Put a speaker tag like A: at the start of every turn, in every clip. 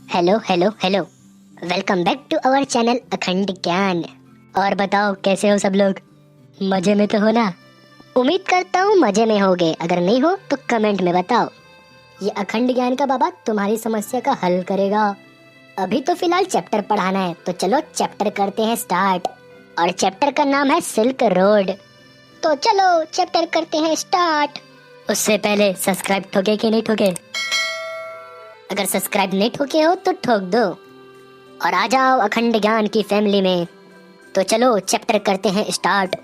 A: Hello hello hello, welcome back to our channel Akhand Gyan. और बताओ कैसे हो सब लोग, मजे में तो हो ना। उम्मीद करता हूँ मजे में होगे, अगर नहीं हो तो कमेंट में बताओ। ये अखंड ज्ञान का बाबा तुम्हारी समस्या का हल करेगा। अभी तो फिलहाल चैप्टर पढ़ाना है, तो चलो चैप्टर करते हैं स्टार्ट। और चैप्टर का नाम है सिल्क रोड। तो चलो चैप्टर करते हैं स्टार्ट। उससे पहले सब्सक्राइब ठोके कि नहीं ठोके? अगर सब्सक्राइब नहीं ठोके हो तो ठोक दो और आ जाओ अखंड ज्ञान की फैमिली में। तो चलो चैप्टर करते हैं start.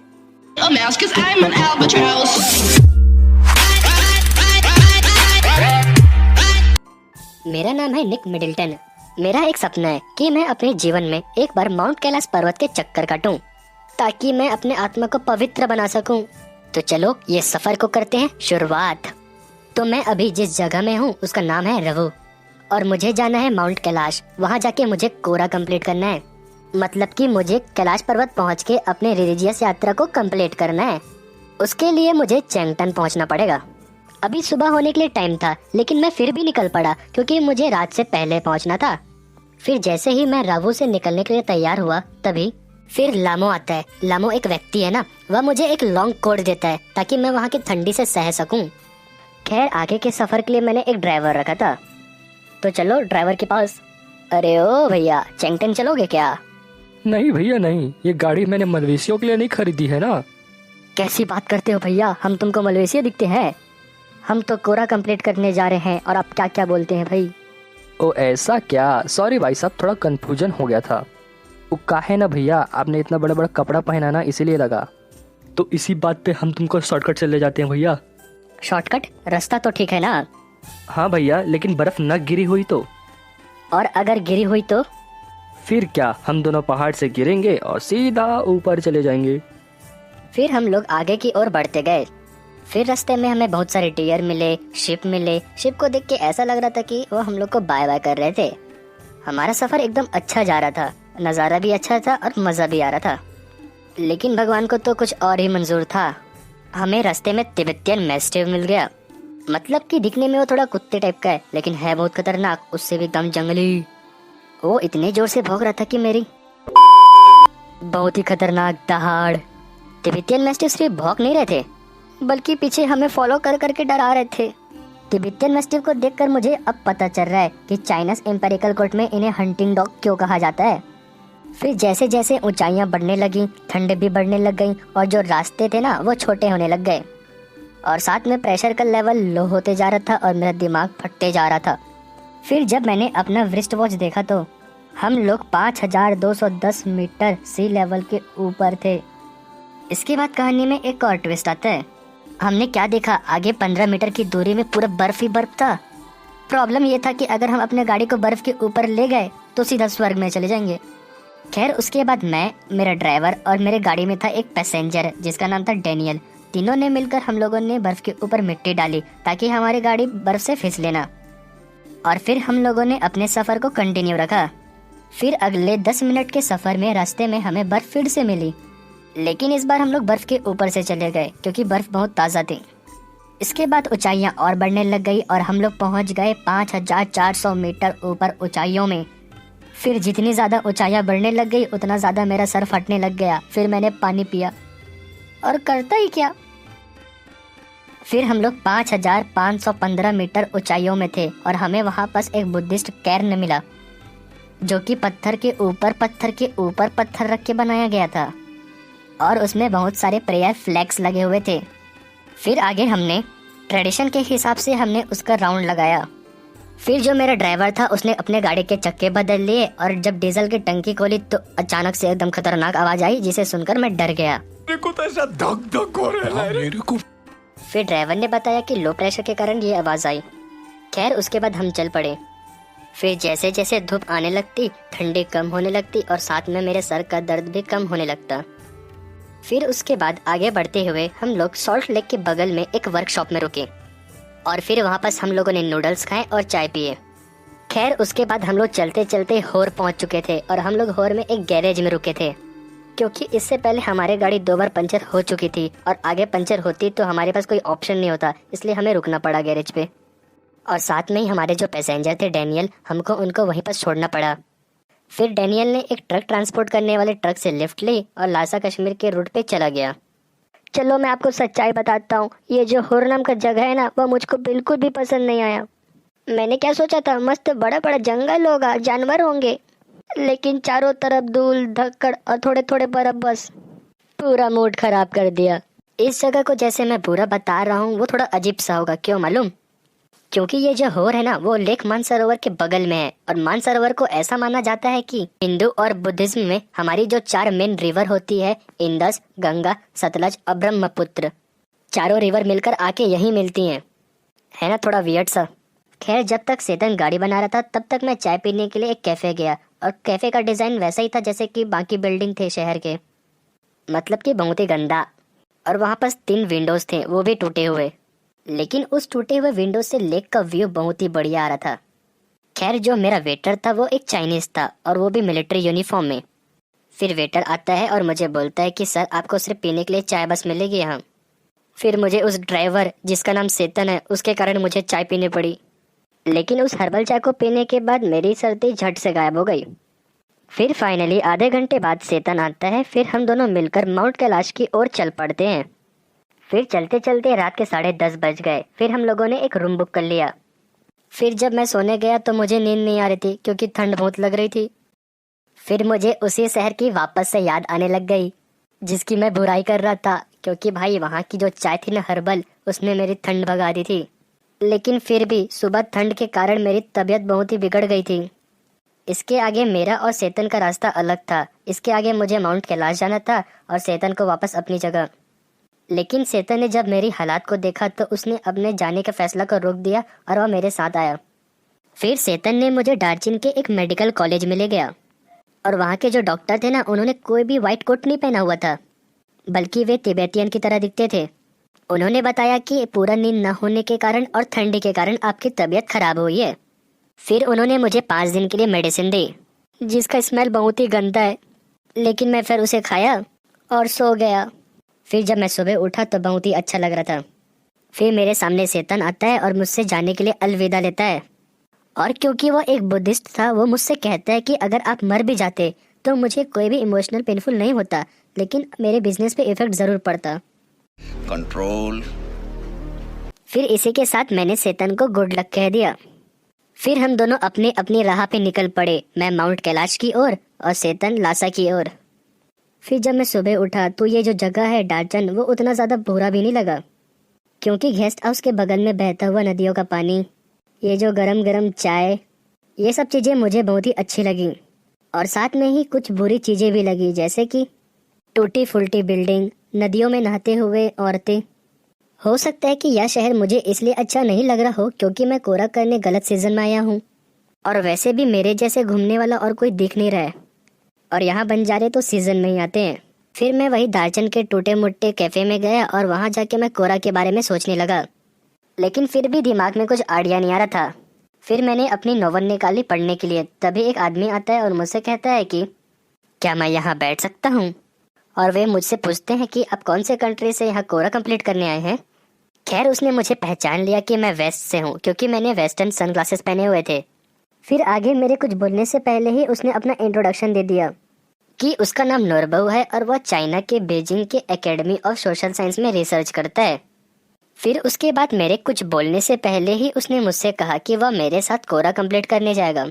B: A mouse 'cause I'm an albatross.
A: मेरा नाम है निक मिडिल्टन। मेरा एक सपना है कि मैं अपने जीवन में एक बार माउंट कैलाश पर्वत के चक्कर काटूं, ताकि मैं अपने आत्मा को पवित्र बना सकूं। तो चलो ये सफर को करते हैं शुरुआत। तो मैं अभी जिस जगह में हूँ उसका नाम है रवू, और मुझे जाना है माउंट कैलाश। वहाँ जाके मुझे कोरा कंप्लीट करना है, मतलब कि मुझे कैलाश पर्वत पहुँच के अपने रिलीजियस यात्रा को कंप्लीट करना है। उसके लिए मुझे चैंगटन पहुँचना पड़ेगा। अभी सुबह होने के लिए टाइम था, लेकिन मैं फिर भी निकल पड़ा क्योंकि मुझे रात से पहले पहुँचना था। फिर जैसे ही मैं रवू से निकलने के लिए तैयार हुआ, तभी फिर लामो आता है। लामो एक व्यक्ति है ना, वह मुझे एक लॉन्ग कोट देता है ताकि मैं वहाँ की ठंडी से सह सकूं। खैर आगे के सफर के लिए मैंने एक ड्राइवर रखा था, तो चलो ड्राइवर के पास। अरे ओ भैया, चैंगटन चलोगे क्या?
C: नहीं भैया नहीं, ये गाड़ी मैंने मवेशियों के लिए नहीं खरीदी है ना।
A: कैसी बात करते हो भैया, हम तुमको मलवेशिया दिखते हैं? हम तो कोरा कंप्लीट करने जा रहे हैं और आप क्या क्या बोलते हैं भाई?
C: ओ ऐसा क्या, सॉरी भाई साहब, थोड़ा कंफ्यूजन हो गया था। वो काहे ना भैया, आपने इतना बड़ा बड़ा कपड़ा पहना ना, इसीलिए लगा। तो इसी बात पे हम तुमको शॉर्टकट चले जाते हैं भैया।
A: शॉर्टकट? रास्ता तो ठीक है ना?
C: हाँ भैया, लेकिन बर्फ न गिरी हुई तो?
A: और अगर गिरी हुई तो?
C: फिर क्या, हम दोनों पहाड़ से गिरेंगे और सीधा ऊपर चले जाएंगे।
A: फिर हम लोग आगे की ओर बढ़ते गए। फिर रास्ते में हमें बहुत सारे डियर मिले, शिप मिले। शिप को देख के ऐसा लग रहा था कि वो हम लोग को बाय बाय कर रहे थे। हमारा सफर एकदम अच्छा जा रहा था, नज़ारा भी अच्छा था और मज़ा भी आ रहा था। लेकिन भगवान को तो कुछ और ही मंजूर था। हमें रास्ते में तिब्बतियन मैस्टिफ मिल गया। मतलब कि दिखने में वो थोड़ा कुत्ते टाइप का है, लेकिन है बहुत खतरनाक, उससे भी एकदम जंगली। वो इतने जोर से भौंक रहा था कि मेरी बहुत ही खतरनाक दहाड़। तिब्बतियन मैस्टिफ सिर्फ भौंक नहीं रहे थे, बल्कि पीछे हमें फॉलो कर करके डरा रहे थे। तिब्बतियन मैस्टिफ को देखकर मुझे अब पता चल रहा है कि चाइनास एम्पेरिकल कोर्ट में इन्हें हंटिंग डॉग क्यों कहा जाता है। फिर जैसे जैसे ऊंचाइयां बढ़ने लगी, ठंड भी बढ़ने लग गई और जो रास्ते थे ना वो छोटे होने लग गए, और साथ में प्रेशर का लेवल लो होते जा रहा था और मेरा दिमाग फटते जा रहा था। फिर जब मैंने अपना रिस्ट वॉच देखा तो हम लोग 5210 मीटर सी लेवल के ऊपर थे। इसके बाद कहानी में एक और ट्विस्ट आता है। हमने क्या देखा, आगे 15 मीटर की दूरी में पूरा बर्फ ही बर्फ था। प्रॉब्लम ये था कि अगर हम अपने गाड़ी को बर्फ के ऊपर ले गए तो सीधा स्वर्ग में चले जाएंगे। खैर उसके बाद मैं, मेरा ड्राइवर और मेरे गाड़ी में था एक पैसेंजर जिसका नाम था डैनियल। तीनों ने मिलकर हम लोगों ने बर्फ के ऊपर मिट्टी डाली ताकि हमारी गाड़ी बर्फ से फिसले ना। और फिर हम लोगों ने अपने सफर को कंटिन्यू रखा। फिर अगले 10 मिनट के सफर में रास्ते में हमें बर्फ फिर से मिली, लेकिन इस बार हम लोग बर्फ के ऊपर से चले गए क्योंकि बर्फ बहुत ताज़ा थी। इसके बाद ऊंचाइयां और बढ़ने लग गई और हम लोग पहुंच गए 5400 मीटर ऊपर ऊंचाइयों में। फिर जितनी ज़्यादा ऊंचाइयां बढ़ने लग गई उतना ज़्यादा मेरा सर फटने लग गया। फिर मैंने पानी पिया और करता ही क्या, फिर हम लोग 5515 मीटर ऊंचाइयों में थे और हमें वहाँ पास एक बुद्धिस्ट कैर्न मिला, जो कि पत्थर के ऊपर पत्थर रख के बनाया गया था और उसमें बहुत सारे प्रेयर फ्लैग्स लगे हुए थे। फिर आगे हमने ट्रेडिशन के हिसाब से हमने उसका राउंड लगाया। फिर जो मेरा ड्राइवर था उसने अपने गाड़ी के चक्के बदल लिए और जब डीजल की टंकी खोली तो अचानक से एकदम खतरनाक आवाज आई, जिसे सुनकर मैं डर गया।
D: मेरे को तो ऐसा धक धक हो रहा है मेरे को।
A: फिर ड्राइवर ने बताया कि लो प्रेशर के कारण ये आवाज आई। खैर उसके बाद हम चल पड़े। फिर जैसे जैसे धूप आने लगती, ठंडी कम होने लगती और साथ में मेरे सर का दर्द भी कम होने लगता। फिर उसके बाद आगे बढ़ते हुए हम लोग सॉल्ट लेक के बगल में एक वर्कशॉप में रुके और फिर वहाँ पास हम लोगों ने नूडल्स खाए और चाय पिए। खैर उसके बाद हम लोग चलते चलते होर पहुँच चुके थे और हम लोग होर में एक गैरेज में रुके थे, क्योंकि इससे पहले हमारी गाड़ी 2 बार पंचर हो चुकी थी और आगे पंचर होती तो हमारे पास कोई ऑप्शन नहीं होता, इसलिए हमें रुकना पड़ा गैरेज पे। और साथ में ही हमारे जो पैसेंजर थे डैनियल, हमको उनको वहीं पर छोड़ना पड़ा। फिर डैनियल ने एक ट्रक ट्रांसपोर्ट करने वाले ट्रक से लिफ्ट ली और लासा कश्मीर के रूट पे चला गया। चलो मैं आपको सच्चाई बताता हूँ, ये जो हुर नाम का जगह है ना, वो मुझको बिल्कुल भी पसंद नहीं आया। मैंने क्या सोचा था, मस्त बड़ा बड़ा जंगल होगा, जानवर होंगे, लेकिन चारों तरफ धूल धक्कड़ और थोड़े थोड़े बर्फ, बस पूरा मूड खराब कर दिया। इस जगह को जैसे मैं पूरा बता रहा हूँ वो थोड़ा अजीब सा होगा, क्यों मालूम? क्योंकि ये जो होर है ना, वो लेक मानसरोवर के बगल में है और मानसरोवर को ऐसा माना जाता है कि हिंदू और बुद्धिज्म में हमारी जो 4 मेन रिवर होती है, इंदस, गंगा, सतलज और ब्रह्मपुत्र, चारों रिवर मिलकर आके यहीं मिलती हैं। है ना थोड़ा वियर्ड सा। खैर, जब तक चेतन गाड़ी बना रहा था तब तक मैं चाय पीने के लिए एक कैफे गया और कैफे का डिजाइन वैसा ही था जैसे कि बाकी बिल्डिंग थे शहर के, मतलब कि बहुत ही गंदा। और वहाँ पर 3 विंडोज थे, वो भी टूटे हुए, लेकिन उस टूटे हुए विंडो से लेक का व्यू बहुत ही बढ़िया आ रहा था। खैर, जो मेरा वेटर था वो एक चाइनीज था और वो भी मिलिट्री यूनिफॉर्म में। फिर वेटर आता है और मुझे बोलता है कि सर आपको सिर्फ पीने के लिए चाय बस मिलेगी यहाँ। फिर मुझे उस ड्राइवर जिसका नाम चेतन है उसके कारण मुझे चाय पीनी पड़ी, लेकिन उस हर्बल चाय को पीने के बाद मेरी सर्दी झट से गायब हो गई। फिर फाइनली आधे घंटे बाद चेतन आता है, फिर हम दोनों मिलकर माउंट कैलाश की ओर चल पड़ते हैं। फिर चलते चलते रात के 10:30 बज गए। फिर हम लोगों ने एक रूम बुक कर लिया। फिर जब मैं सोने गया तो मुझे नींद नहीं आ रही थी क्योंकि ठंड बहुत लग रही थी। फिर मुझे उसी शहर की वापस से याद आने लग गई जिसकी मैं बुराई कर रहा था, क्योंकि भाई वहाँ की जो चाय थी ना हर्बल, उसने मेरी ठंड भगा दी थी। लेकिन फिर भी सुबह ठंड के कारण मेरी तबीयत बहुत ही बिगड़ गई थी। इसके आगे मेरा और चेतन का रास्ता अलग था। इसके आगे मुझे माउंट कैलाश जाना था और चेतन को वापस अपनी जगह। लेकिन चेतन ने जब मेरी हालात को देखा तो उसने अपने जाने का फैसला को रोक दिया और वह मेरे साथ आया। फिर चेतन ने मुझे दार्जिलिंग के एक मेडिकल कॉलेज में ले गया और वहाँ के जो डॉक्टर थे ना, उन्होंने कोई भी व्हाइट कोट नहीं पहना हुआ था, बल्कि वे तिब्बतियन की तरह दिखते थे। उन्होंने बताया कि पूरा नींद न होने के कारण और ठंडी के कारण आपकी तबीयत खराब हुई है। फिर उन्होंने मुझे 5 दिन के लिए मेडिसिन दी जिसका स्मेल बहुत ही गंदा है, लेकिन मैं फिर उसे खाया और सो गया। फिर जब मैं सुबह उठा तो बहुत ही अच्छा लग रहा था। फिर मेरे सामने चेतन आता है और मुझसे जाने के लिए अलविदा लेता है, और क्योंकि वो एक बुद्धिस्ट था वो मुझसे कहता है कि अगर आप मर भी जाते तो मुझे कोई भी इमोशनल पेनफुल नहीं होता, लेकिन मेरे बिजनेस पे इफेक्ट जरूर पड़ता।
D: कंट्रोल।
A: फिर इसी के साथ मैंने चेतन को गुड लक कह दिया। फिर हम दोनों अपनी अपनी राह पे निकल पड़े, मैं माउंट कैलाश की ओर और चेतन लासा की ओर। फिर जब मैं सुबह उठा तो ये जो जगह है दार्जिलिंग, वो उतना ज़्यादा बुरा भी नहीं लगा, क्योंकि गेस्ट हाउस के बगल में बहता हुआ नदियों का पानी, ये जो गरम गरम चाय, ये सब चीज़ें मुझे बहुत ही अच्छी लगी। और साथ में ही कुछ बुरी चीज़ें भी लगी, जैसे कि टूटी फुलटी बिल्डिंग, नदियों में नहाते हुए औरतें। हो सकता है कि यह शहर मुझे इसलिए अच्छा नहीं लग रहा हो क्योंकि मैं कोरा करने गलत सीजन में आया हूँ, और वैसे भी मेरे जैसे घूमने वाला और कोई दिख नहीं रहा है, और यहाँ बंजारे तो सीजन में ही आते हैं। फिर मैं वही दार्जिलिंग के टूटे मुट्टे कैफे में गया और वहाँ जाके मैं कोरा के बारे में सोचने लगा, लेकिन फिर भी दिमाग में कुछ आइडिया नहीं आ रहा था। फिर मैंने अपनी नोवेल निकाली पढ़ने के लिए, तभी एक आदमी आता है और मुझसे कहता है कि क्या मैं यहाँ बैठ सकता हूँ, और वे मुझसे पूछते हैं कि आप कौन से कंट्री से यहाँ कोरा कंप्लीट करने आए हैं। खैर, उसने मुझे पहचान लिया कि मैं वेस्ट से हूँ क्योंकि मैंने वेस्टर्न सनग्लासेस पहने हुए थे। फिर आगे मेरे कुछ बोलने से पहले ही उसने अपना इंट्रोडक्शन दे दिया कि उसका नाम नोरबू है और वह चाइना के बीजिंग के एकेडमी ऑफ सोशल साइंस में रिसर्च करता है। फिर उसके बाद मेरे कुछ बोलने से पहले ही उसने मुझसे कहा कि वह मेरे साथ कोरा कंप्लीट करने जाएगा।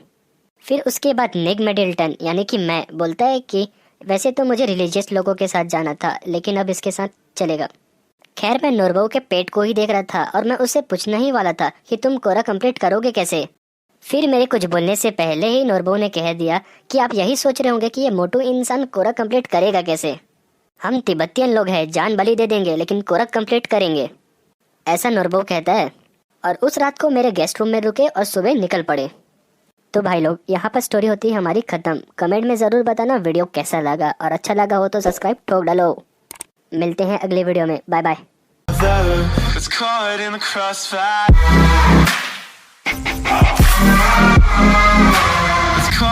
A: फिर उसके बाद निक मिडल्टन यानी कि मैं बोलता है कि वैसे तो मुझे रिलीजियस लोगों के साथ जाना था, लेकिन अब इसके साथ चलेगा। खैर, मैं नोरबू के पेट को ही देख रहा था और मैं उससे पूछना ही वाला था कि तुम कोरा कंप्लीट करोगे कैसे। फिर मेरे कुछ बोलने से पहले ही नोरबू ने कह दिया कि आप यही सोच रहे होंगे कि ये मोटू इंसान कोरा कंप्लीट करेगा कैसे। हम तिब्बतियन लोग हैं, जान बलि दे देंगे लेकिन कोरा कंप्लीट करेंगे, ऐसा नोरबू कहता है। और उस रात को मेरे गेस्ट रूम में रुके और सुबह निकल पड़े। तो भाई लोग, यहाँ पर स्टोरी होती है हमारी खत्म। कमेंट में ज़रूर बताना वीडियो कैसा लगा, और अच्छा लगा हो तो सब्सक्राइब ठोक डालो। मिलते हैं अगले वीडियो में, bye bye.
E: It's caught in the crossfire.